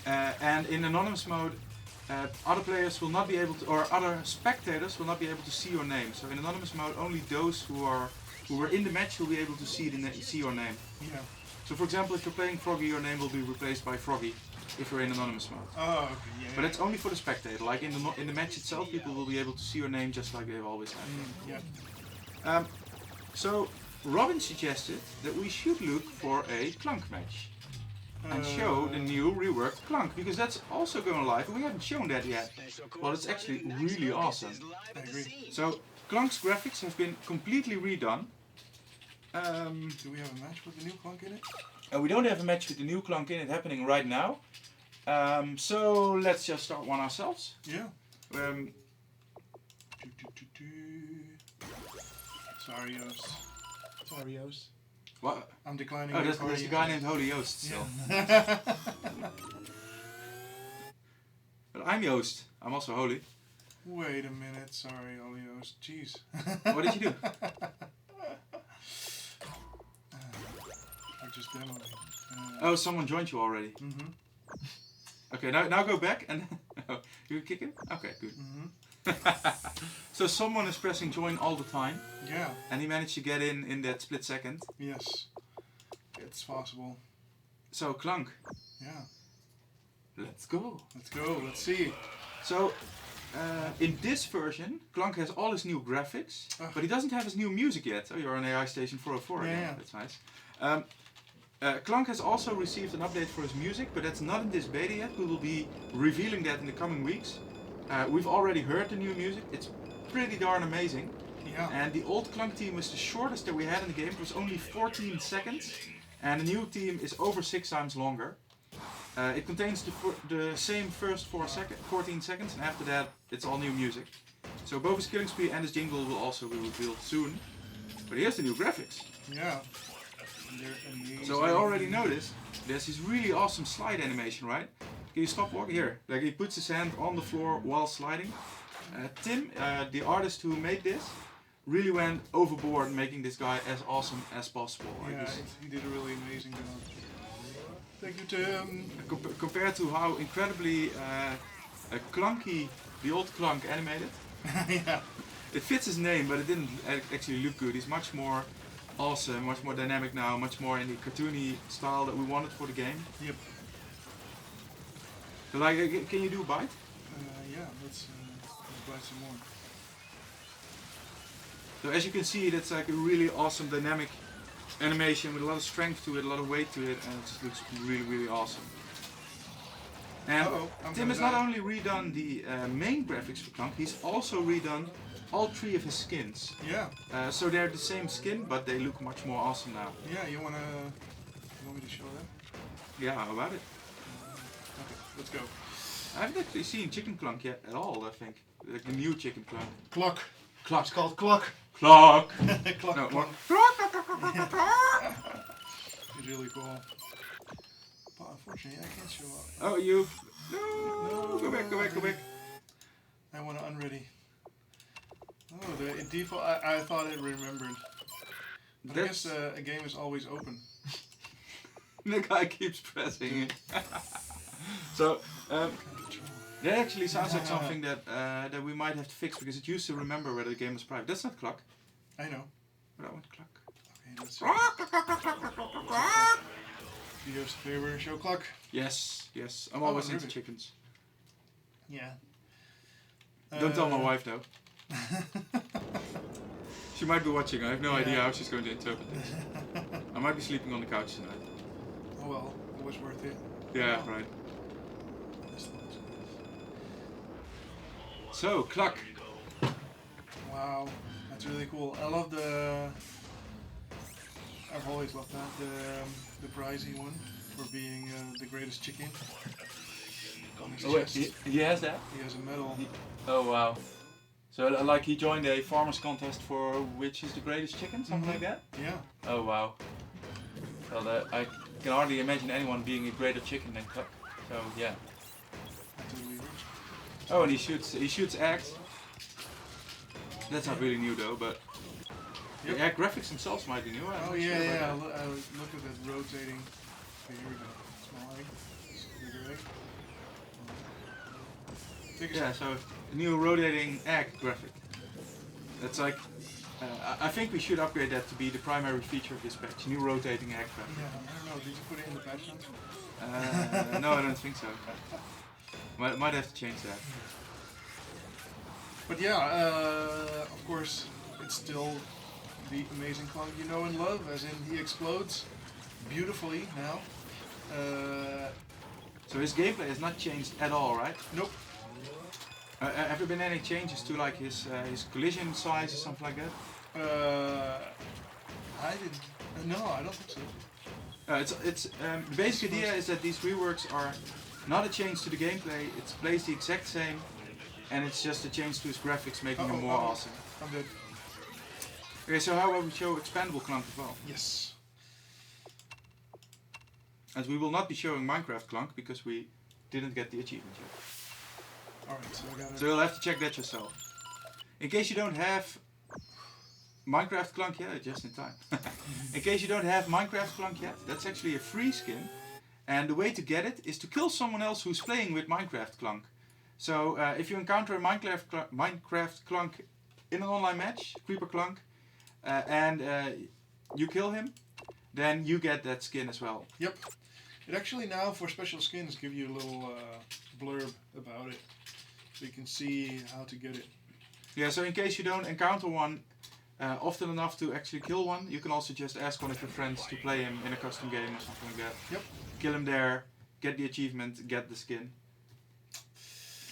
And in anonymous mode, other players will not be able to, or other spectators will not be able to see your name. So in anonymous mode, only those who were in the match will be able to see your name. Yeah. So for example, if you're playing Froggy, your name will be replaced by Froggy if you're in anonymous mode. Oh, okay. Yeah. But it's only for the spectator. Like in the match itself, people will be able to see your name just like they've always had. Yeah. So Robin suggested that we should look for a Clunk match and show the new reworked Clunk, because that's also going live and we haven't shown that yet. Well, it's actually really awesome. I agree. So Clunk's graphics have been completely redone. Do we have a match with the new Clunk in it? We don't have a match with the new Clunk in it happening right now. So let's just start one ourselves. Yeah. Um, Sarios. what? I'm declining. Oh, your there's a party. guy named Holy Joost still. Yeah. But I'm Joost. I'm also Holy. Wait a minute. Sorry, Olios. Jeez. What did you do? We're just demoing. Oh, someone joined you already. Mm-hmm. Okay, now go back and you kick him? Okay, good. Mm-hmm. So someone is pressing join all the time Yeah. and he managed to get in that split second. Yes. It's possible. So Clunk, Yeah. let's go. Let's go. Let's see. So in this version, Clunk has all his new graphics, but he doesn't have his new music yet. Oh, you're on AI Station 404 again. Yeah. That's nice. Clunk has also received an update for his music, but that's not in this beta yet. We will be revealing that in the coming weeks. We've already heard the new music. It's pretty darn amazing. Yeah. And the old Clunk team was the shortest that we had in the game. It was only 14 seconds. And the new team is over 6 times longer. It contains the same first 14 seconds, and after that it's all new music. So both his killing spree and his jingle will also be revealed soon. But here's the new graphics. Yeah. They're amazing. So I already noticed there's this really awesome slide animation, right? Can you stop walking? Here. Like he puts his hand on the floor while sliding. Tim, the artist who made this, really went overboard making this guy as awesome as possible. Like Yeah, he did a really amazing job. Thank you, Tim. compared to how incredibly clunky the old Clunk animated. Yeah. It fits his name, but it didn't actually look good. He's much more awesome, much more dynamic now, much more in the cartoony style that we wanted for the game. Yep. So like, can you do a bite? Yeah, let's buy some more. So as you can see, that's like a really awesome dynamic animation with a lot of strength to it, a lot of weight to it, and it just looks really, really awesome. And Tim has not only redone the main graphics for Clunk, he's also redone all 3 of his skins. Yeah. So they're the same skin, but they look much more awesome now. Yeah, you want me to show that? Yeah, how about it? Okay, let's go. I haven't actually seen Chicken Clunk yet at all, I think. Like the new Chicken Clunk. Clock. Clock. It's called Clock. Clock! Clock. No, Clock. more. It's really cool. But unfortunately, I can't show up. Oh, you... No! Go back, go back, go back. I want to unready. Oh, the default. I thought it remembered. But I guess a game is always open. The guy keeps pressing it. So, that actually sounds like something that that we might have to fix, because it used to remember whether the game was private. That's not Clock. I know. But I want Clock. Okay, let's see. Do you have a favorite show, Clunk? Yes, yes. I'm always into really? chickens. Yeah. Don't tell my wife though. She might be watching. I have no idea how she's going to interpret this. I might be sleeping on the couch tonight. Oh well, it was worth it. Yeah, right. So, Clunk. Wow, that's really cool. I love the. I've always loved that the prizy one for being the greatest chicken. On his Oh, wait, chest. he has that? He has a medal. Oh wow. So like he joined a farmers contest for which is the greatest chicken, something like that? Yeah. Oh wow. Well, I can hardly imagine anyone being a greater chicken than Clunk. So yeah. Totally rich. Oh, and he shoots eggs. That's not really new though, but Yep. the egg graphics themselves might be new. I'm Oh not yeah, sure yeah. about that. I look at that rotating. Okay, here we go. Small egg. Bigger egg. Take a Yeah, so a new rotating egg graphic. That's like, I think we should upgrade that to be the primary feature of this patch. New rotating egg graphic. Yeah, I don't know. Did you put it in the patch notes? No, I don't think so. Might have to change that. But yeah, of course, it's still the amazing Clunk you know and love, as in he explodes beautifully now. So his gameplay has not changed at all, right? Nope. Have there been any changes to like his collision size or something like that? I didn't. No, I don't think so. It's the basic idea is that these reworks are not a change to the gameplay. It plays the exact same, and it's just a change to his graphics, making him more awesome. I'm good. Okay, so how about we show expandable Clunk as well? Yes. As we will not be showing Minecraft Clunk because we didn't get the achievement yet. Alright, so I got it. So you'll have to check that yourself. In case you don't have Minecraft Clunk yet, just in time. In case you don't have Minecraft Clunk yet, that's actually a free skin. And the way to get it is to kill someone else who's playing with Minecraft Clunk. So if you encounter a Minecraft Clunk in an online match, Creeper Clunk, and you kill him, then you get that skin as well. Yep. It actually now for special skins give you a little blurb about it, so you can see how to get it. Yeah, so in case you don't encounter one often enough to actually kill one, you can also just ask one of your friends to play him in a custom game or something like that. Yep. Kill him there, get the achievement, get the skin.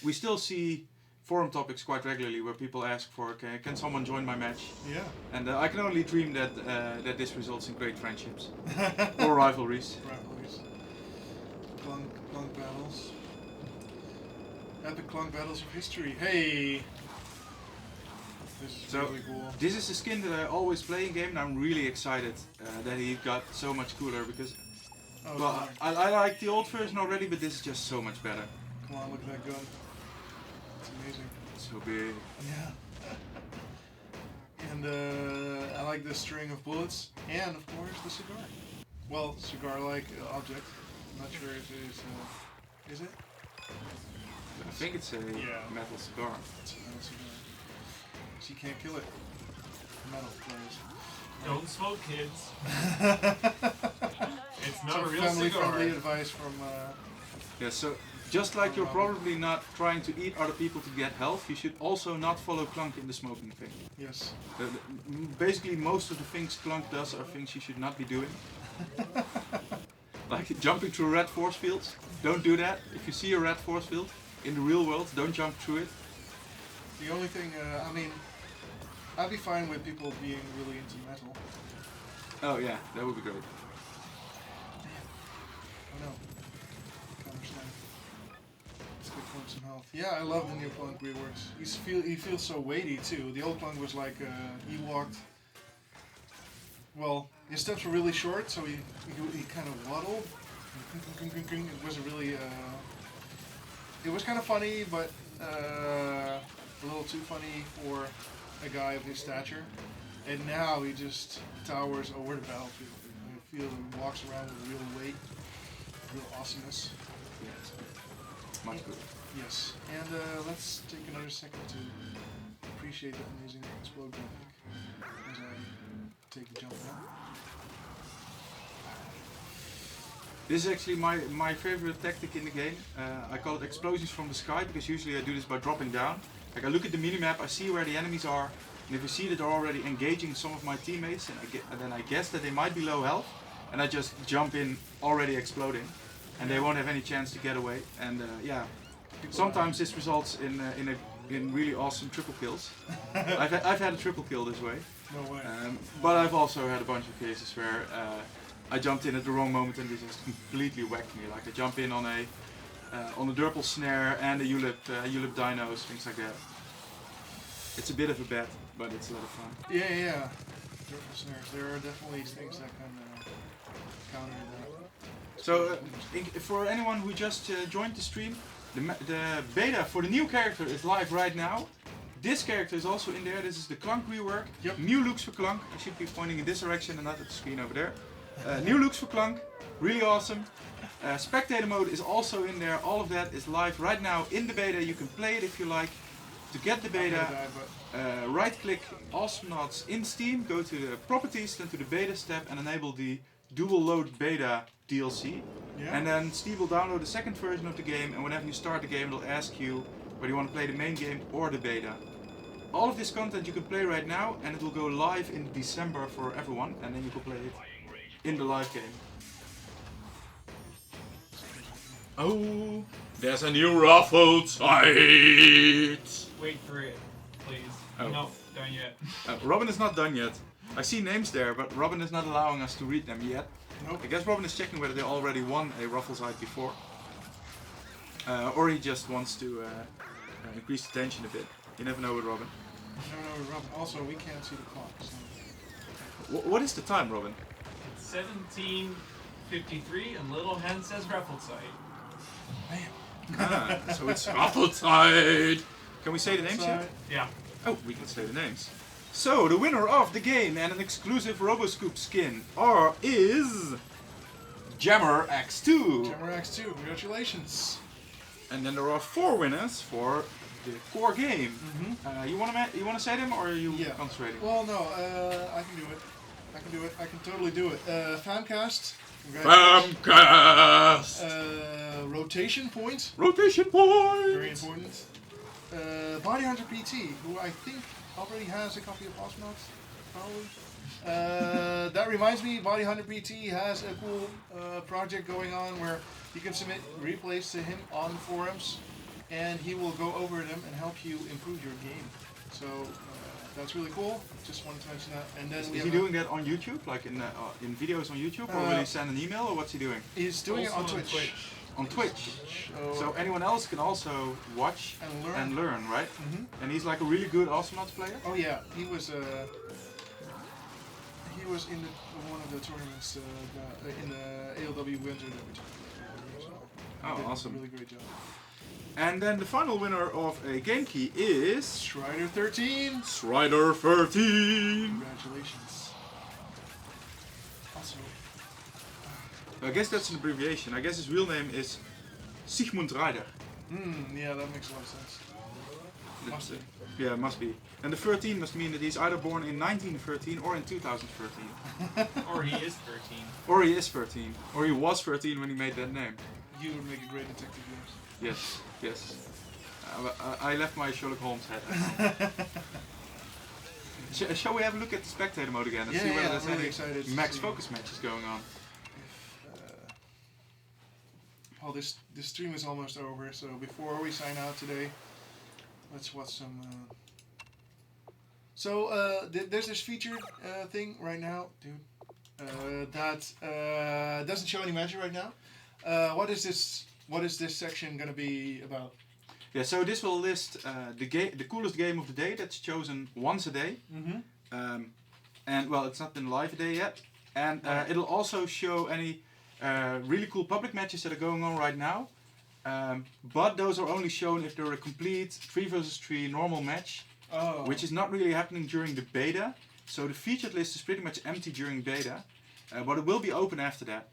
We still see forum topics quite regularly where people ask for, can someone join my match? Yeah. And I can only dream that that this results in great friendships or rivalries. Rivalries. Clunk battles. Epic Clunk battles of history. Hey! This is So, really cool. This is a skin that I always play in game, and I'm really excited that he got so much cooler because, Oh, well, I like the old version already, but this is just so much better. come on, look at that gun. It's amazing. So big. Yeah. And I like the string of bullets, and of course the cigar. Well, cigar-like object. I'm not sure if it is it? I think it's a metal cigar. It's a metal cigar. So you can't kill it. Metal players. Don't smoke, kids. It's not Some a real family-friendly cigar. advice from. Yeah, so just like you're probably not trying to eat other people to get health, you should also not follow Clunk in the smoking thing. Yes. Basically, most of the things Clunk does are things you should not be doing. Like jumping through red force fields. Don't do that. If you see a red force field in the real world, don't jump through it. The only thing, I mean, I'd be fine with people being really into metal. Oh yeah, that would be great. Oh no. Can't understand. Let's get Clunk some health. Yeah, I love the new Clunk reworks. He feels so weighty too. The old Clunk was like, he walked. Well, his steps were really short, so he kind of waddled. It wasn't really. It was kind of funny, but a little too funny for a guy of his stature. And now he just towers over the battlefield. I feel he walks around with real weight, real awesomeness. Yes. Much good. Yes. And let's take another second to appreciate that amazing explode graphic as I take the jump now. This is actually my favorite tactic in the game. I call it explosions from the sky because usually I do this by dropping down. Like I look at the minimap, I see where the enemies are, and if I see that they're already engaging some of my teammates, and then I guess that they might be low health, and I just jump in already exploding, and they won't have any chance to get away. And yeah, sometimes this results in really awesome triple kills. I've had a triple kill this way. No way. But I've also had a bunch of cases where I jumped in at the wrong moment and they just completely whacked me. Like I jump in on a Durple snare and a Ulip dinos, things like that. It's a bit of a bet, but it's a lot of fun. Yeah. Durple snares. There are definitely things that can counter that. So for anyone who just joined the stream, the beta for the new character is live right now. This character is also in there. This is the Clunk rework. Yep. New looks for Clunk. I should be pointing in this direction and not at the screen over there. New looks for Clunk. Really awesome. Spectator mode is also in there. All of that is live right now in the beta. You can play it if you like. To get the beta, right click Awesome Nauts in Steam, go to the properties, then to the beta step and enable the dual load beta DLC. Yeah. And then Steve will download the second version of the game, and whenever you start the game it'll ask you whether you want to play the main game or the beta. All of this content you can play right now, and it will go live in December for everyone, and then you can play it in the live game. Oh, there's a new Raffle site! Wait for it, please. Oh. Nope, done yet. Robin is not done yet. I see names there, but Robin is not allowing us to read them yet. Nope. I guess Robin is checking whether they already won a Raffle site before. Or he just wants to increase the tension a bit. You never know with Robin. No, Robin. Also, we can't see the clock. So. What is the time, Robin? It's 17:53 and little hen says Raffle site. Man. So it's Raffle site! Can we say the names yet? Yeah. Oh, we can say the names. So the winner of the game and an exclusive RoboScoop skin is Jammer X2. Jammer X2, congratulations. And then there are 4 winners for the core game. You wanna say them or are you concentrating? Well, no, I can do it. I can totally do it. Famcast. Famcast! Rotation point. Rotation point! Very important. Body Hunter PT, who I think already has a copy of Osmonaut, probably. That reminds me, Body Hunter PT has a cool project going on where you can submit replays to him on the forums, and he will go over them and help you improve your game. So that's really cool. Just wanted to mention that. And then Is he doing that on YouTube, like in videos on YouTube, or will he send an email, or what's he doing? He's doing Also it on Twitch. On Twitch. So anyone else can also watch And learn. right? And he's like a really good Awesome player. Oh yeah, he was in one of the tournaments in the ALW Winter that we took. So Oh, did a awesome. really great job. And then the final winner of a game key is Strider 13. Strider 13! Congratulations. Also, I guess that's an abbreviation. I guess his real name is Sigmund Ryder. yeah, that makes a lot of sense. Must be. Yeah, it must be. And the 13 must mean that he's either born in 1913 or in 2013. Or he is 13. Or he is 13. Or he was 13 when he made that name. You would make a great detective, Yes, yes. I left my Sherlock Holmes hat at home. Shall we have a look at the spectator mode again and Yeah, see whether yeah, there's I'm really any excited to max see. focus matches going on? Well, this stream is almost over, so before we sign out today, let's watch some. There's this featured thing right now, dude. That doesn't show any magic right now. What is this? What is this section gonna be about? Yeah, so this will list the coolest game of the day that's chosen once a day. And well, it's not been live a day yet. And it'll also show any really cool public matches that are going on right now. But those are only shown if they're a complete 3 versus 3 normal match, which is not really happening during the beta. So the featured list is pretty much empty during beta, but it will be open after that.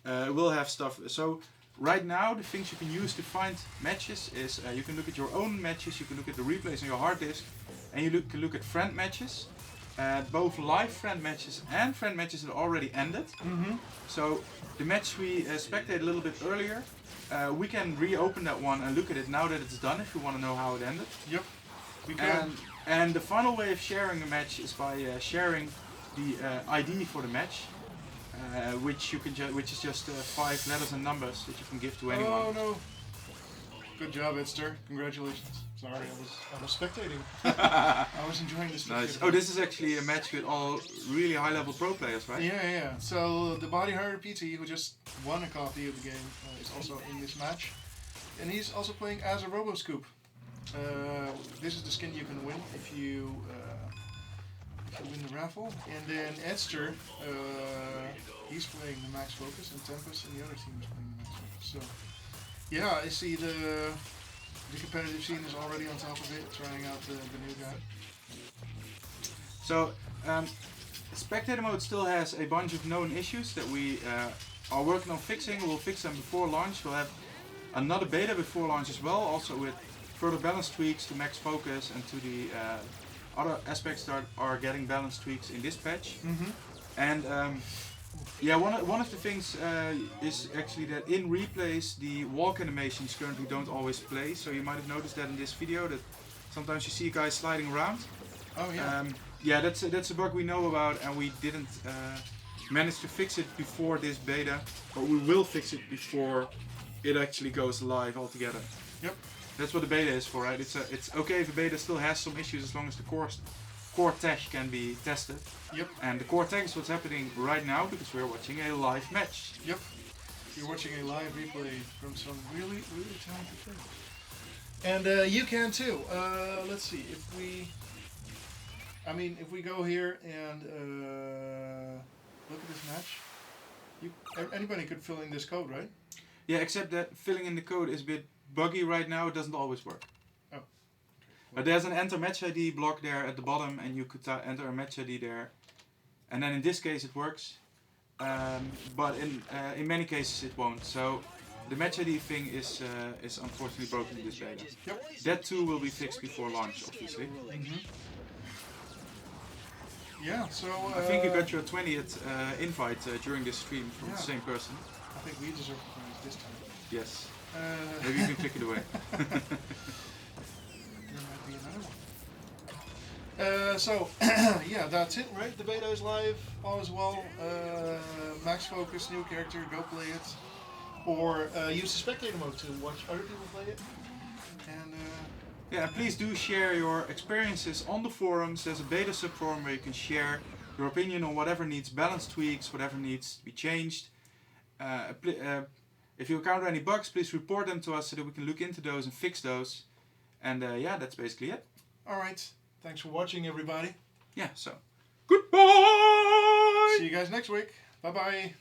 It will have stuff. So right now, the things you can use to find matches is you can look at your own matches, you can look at the replays on your hard disk, and you can look at friend matches. both live friend matches and friend matches that already ended. Mm-hmm. So the match we spectated a little bit earlier, we can reopen that one and look at it now that it's done if you want to know how it ended. Yep. We can. And the final way of sharing a match is by sharing the ID for the match, which you can which is just 5 letters and numbers that you can give to anyone. Oh no. Good job, Edster. Congratulations. Sorry, I was spectating. I was enjoying this. Nice. Oh, this is actually a match with all really high-level pro players, right? Yeah. So the Body Hunter PT, who just won a copy of the game, is also in this match, and he's also playing as a RoboScoop. This is the skin you can win if you win the raffle. And then Edster, he's playing the Max Focus, and Tempest and the other team is playing the Max Focus. So yeah, I see the competitive scene is already on top of it, trying out the new guy. So, Spectator mode still has a bunch of known issues that we are working on fixing. We'll fix them before launch. We'll have another beta before launch as well, also with further balance tweaks to max focus and to the other aspects that are getting balance tweaks in this patch. Mm-hmm. And yeah, one of the things is actually that in replays the walk animations currently don't always play. So you might have noticed that in this video that sometimes you see guys sliding around. Oh yeah. Yeah, that's a bug we know about, and we didn't manage to fix it before this beta, but we will fix it before it actually goes live altogether. Yep. That's what the beta is for, right? It's okay if a beta still has some issues as long as the core tech can be tested. Yep. And the core tech is what's happening right now because we're watching a live match. Yep. You're watching a live replay from some really talented players. And you can too. Let's see if we. If we go here and look at this match, anybody could fill in this code, right? Yeah, except that filling in the code is a bit buggy right now. It doesn't always work. Oh. But there's an enter match ID block there at the bottom, and you could enter a match ID there. And then in this case it works, but in many cases it won't. So the match ID thing is unfortunately broken in this beta. Yep. That too will be fixed before launch, obviously. Mm-hmm. Yeah, so I think you got your 20th invite during this stream from the same person. I think we deserve the prize this time. Yes. Maybe you can click it away. There might be another one. So, yeah, that's it, right? The beta is live, all is well. Max Focus, new character, go play it. Or use the spectator mode to watch other people play it. And yeah, please do share your experiences on the forums. There's a beta subforum where you can share your opinion on whatever needs balance tweaks, whatever needs to be changed. If you encounter any bugs, please report them to us so that we can look into those and fix those. And yeah, that's basically it. alright, thanks for watching everybody. Yeah, so Goodbye! See you guys next week. Bye bye.